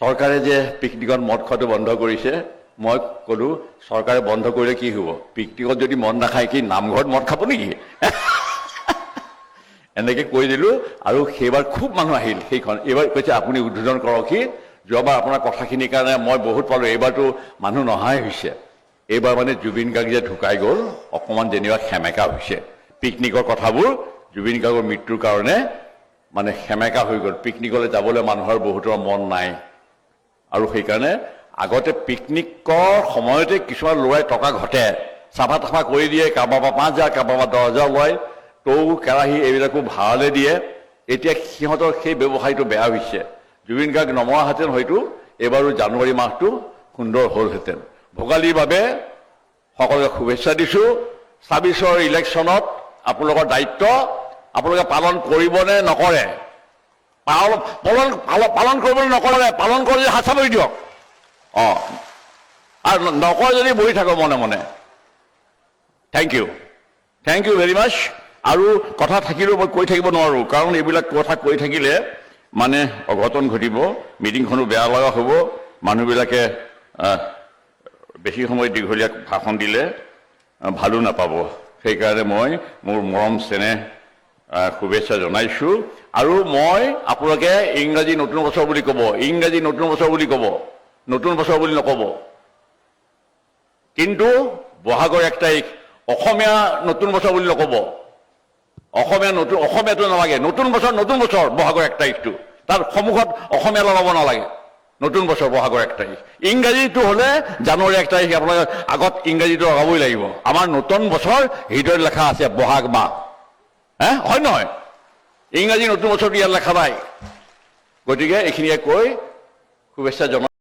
চৰকাৰে যে পিকনিকত মদ খোৱাটো বন্ধ কৰিছে, মই ক'লো চৰকাৰে বন্ধ কৰিলে কি হ'ব? পিকনিকত যদি মদ নাখায় কি নামঘৰত মদ খাব নেকি? এনেকৈ কৈ দিলোঁ আৰু সেইবাৰ খুব মানুহ আহিল। সেইখন এইবাৰ কৈছে আপুনি উদ্বোধন কৰকহি, যোৱাবাৰ আপোনাৰ কথাখিনিৰ কাৰণে মই বহুত পালোঁ, এইবাৰতো মানুহ নহাই হৈছে। এইবাৰ মানে জুবিন গাৰ্গ যে ঢুকাই গ'ল, অকণমান যেনিবা সেমেকা হৈছে। পিকনিকৰ কথাবোৰ জুবিন গাৰ্গৰ মৃত্যুৰ কাৰণে মানে সেমেকা হৈ গ'ল। পিকনিকলৈ যাবলৈ মানুহৰ বহুতৰ মন নাই। আৰু সেইকাৰণে আগতে পিকনিকৰ সময়তে কিছুমান ল'ৰাই টকা ঘটে, চাফা তাফা কৰি দিয়ে, কাৰোবাৰ পৰা 5,000 কাৰোবাৰ পৰা 10,000 লয়, টৌ কেৰাহী এইবিলাকো ভাড়ালৈ দিয়ে। এতিয়া সিহঁতৰ সেই ব্যৱসায়টো বেয়া হৈছে। জুবিন গাৰ্গ নমৰাহেঁতেন হয়তো এইবাৰো জানুৱাৰী মাহটো সুন্দৰ হ'লহেঁতেন। ভোগালীৰ বাবে সকলোকে শুভেচ্ছা দিছোঁ। 26ৰ ইলেকশ্যনত আপোনালোকৰ দায়িত্ব আপোনালোকে পালন কৰিবনে নকৰে? পালন কৰিবলৈ নকৰে, পালন কৰি হাত চাপৰি দিয়ক। আৰু নকৰে যদি বহি থাকক মনে মনে। থেংক ইউ ভেৰি মাছ। আৰু কথা থাকিলেও মই কৈ থাকিব নোৱাৰোঁ, কাৰণ এইবিলাক কথা কৈ থাকিলে মানে অঘটন ঘটিব, মিটিংখনো বেয়া লগা হ'ব, মানুহবিলাকে বেছি সময় দীঘলীয়া ভাষণ দিলে ভালো নাপাব। সেইকাৰণে মই মোৰ মৰম চেনেহ শুভেচ্ছা জনাইছোঁ। আৰু মই আপোনালোকে ইংৰাজী নতুন বছৰ বুলি ক'ব, ইংৰাজী নতুন বছৰ বুলি ক'ব, নতুন বছৰ বুলি নক'ব। কিন্তু বহাগৰ 1 তাৰিখ অসমীয়া নতুন বছৰ বুলি নক'ব। অসমীয়াটো নালাগে, নতুন বছৰ বহাগৰ 1 তাৰিখটো, তাৰ সন্মুখত অসমীয়া লগাব নালাগে। নতুন বছৰ বহাগৰ 1 তাৰিখ। ইংৰাজীটো হ'লে জানুৱাৰী 1 তাৰিখ আপোনালোকে আগত ইংৰাজীটো লগাবই লাগিব। আমাৰ নতুন বছৰ হৃদয়ত লেখা আছে বহাগ মাহ। হয় নহয়? ইংৰাজী নতুন বছৰটো ইয়াত লেখা নাই। গতিকে এইখিনিয়ে কৈ শুভেচ্ছা জনাই